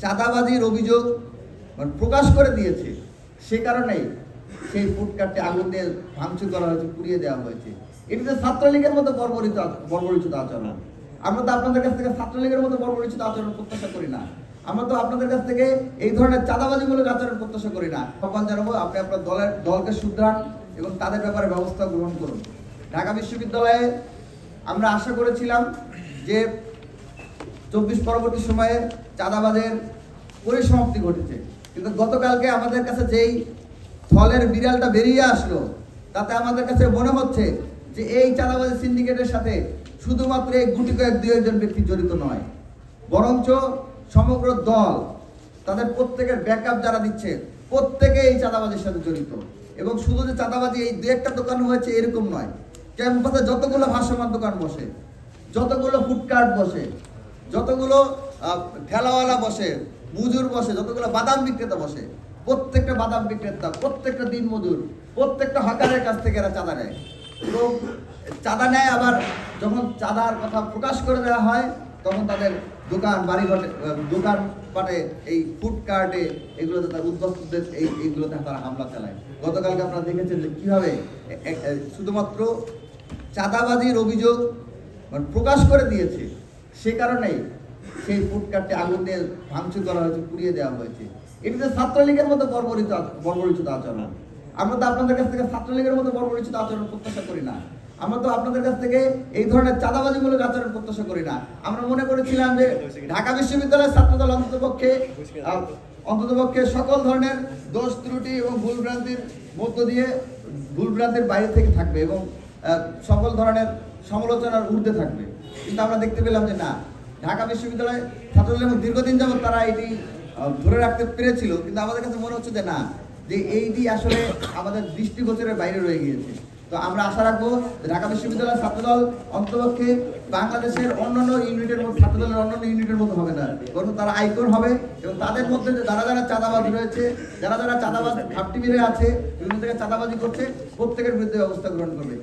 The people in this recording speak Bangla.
চাঁদাবাজির অভিযোগ প্রকাশ করে দিয়েছে, সে কারণেই সেই ফুড কার্টটি আগুন দিয়ে ভাঙচুর করা হয়েছে, পুড়িয়ে দেওয়া হয়েছে। এটি তো ছাত্রলীগের মতো বর্বরিচিত আচরণ। আমরা তো আপনাদের কাছ থেকে ছাত্রলীগের মতো বর্বরিচিত আচরণ প্রত্যাশা করি না। আমরা তো আপনাদের কাছ থেকে এই ধরনের চাঁদাবাজিমূলক আচরণ প্রত্যাশা করি না। আহ্বান জানাবো, আপনি আপনার দলকে শুধরান এবং তাদের ব্যাপারে ব্যবস্থা গ্রহণ করুন। ঢাকা বিশ্ববিদ্যালয়ে আমরা আশা করেছিলাম যে 24 পরবর্তী সময়ে চাঁদাবাজের পরিসমাপ্তি ঘটেছে, কিন্তু গতকালকে আমাদের কাছে যেই থলের বিড়ালটা বেরিয়ে আসলো, তাতে আমাদের কাছে মনে হচ্ছে যে এই চাঁদাবাজি সিন্ডিকেটের সাথে শুধুমাত্র এই গুটি কয়েক দুই একজন ব্যক্তি জড়িত নয়, বরঞ্চ সমগ্র দল, তাদের প্রত্যেকের ব্যাকআপ যারা দিচ্ছে প্রত্যেকে এই চাঁদাবাজির সাথে জড়িত। এবং শুধু যে চাঁদাবাজি এই দু একটা দোকান হয়েছে এরকম নয়, ক্যাম্পাসে যতগুলো ভাসমান দোকান বসে, যতগুলো ফুডকার্ট বসে, যতগুলো ঠেলাওয়ালা বসে, মজুর বসে, যতগুলো বাদাম বিক্রেতা বসে, প্রত্যেকটা বাদাম বিক্রেতা, প্রত্যেকটা দিন মজুর, প্রত্যেকটা হকারের কাছ থেকে এরা চাঁদা নেয়। এবং চাঁদা নেয়, আবার যখন চাঁদার কথা প্রকাশ করে দেওয়া হয় তখন তাদের দোকান বাড়িঘরে, দোকানপাটে, এই ফুডকার্টে, এগুলোতে তার উদ্বাস্তুদের এইগুলোতে তারা হামলা চালায়। গতকালকে আপনারা দেখেছেন যে কীভাবে শুধুমাত্র চাঁদাবাজির অভিযোগ প্রকাশ করে দিয়েছে, সে কারণেই সেই ফুডকার্টটি আগুন দিয়ে ভাঙচুর করা হয়েছে, পুড়িয়ে দেওয়া হয়েছে। এটি তো ছাত্রলীগের মতো বর্বরিচিত আচরণ। আমরা তো আপনাদের কাছ থেকে ছাত্রলীগের মতো বর্বরিচিত আচরণ প্রত্যাশা করি না। আমরা তো আপনাদের কাছ থেকে এই ধরনের চাঁদাবাজিমূলক আচরণ প্রত্যাশা করি না। আমরা মনে করেছিলাম যে ঢাকা বিশ্ববিদ্যালয়ের ছাত্রদল অন্ততপক্ষে সকল ধরনের দোষ ত্রুটি এবং ভুলভ্রান্তির মধ্য দিয়ে, ভুলভ্রান্তির বাইরে থেকে থাকবে এবং সকল ধরনের সমালোচনার ঊর্ধ্বে থাকবে। কিন্তু আমরা দেখতে পেলাম যে না, ঢাকা বিশ্ববিদ্যালয় ছাত্রদল দীর্ঘদিন যাবৎ তারা এটি ধরে রাখতে পেরেছিল, কিন্তু আমাদের কাছে মনে হচ্ছে যে না, যে এইটি আসলে আমাদের দৃষ্টিগোচরের বাইরে রয়ে গিয়েছে। তো আমরা আশা রাখবো ঢাকা বিশ্ববিদ্যালয়ের ছাত্রদল অন্ততপক্ষে বাংলাদেশের অন্যান্য ইউনিটের মতো, ছাত্রদলের অন্যান্য ইউনিটের মতো হবে না, বরং তারা আইকন হবে। এবং তাদের মধ্যে যারা যারা চাঁদাবাজ রয়েছে, যারা যারা চাঁদাবাজ ঘাপটি মেরে আছে, বিভিন্ন জায়গায় চাঁদাবাজি করছে, প্রত্যেকের বিরুদ্ধে ব্যবস্থা গ্রহণ করবে।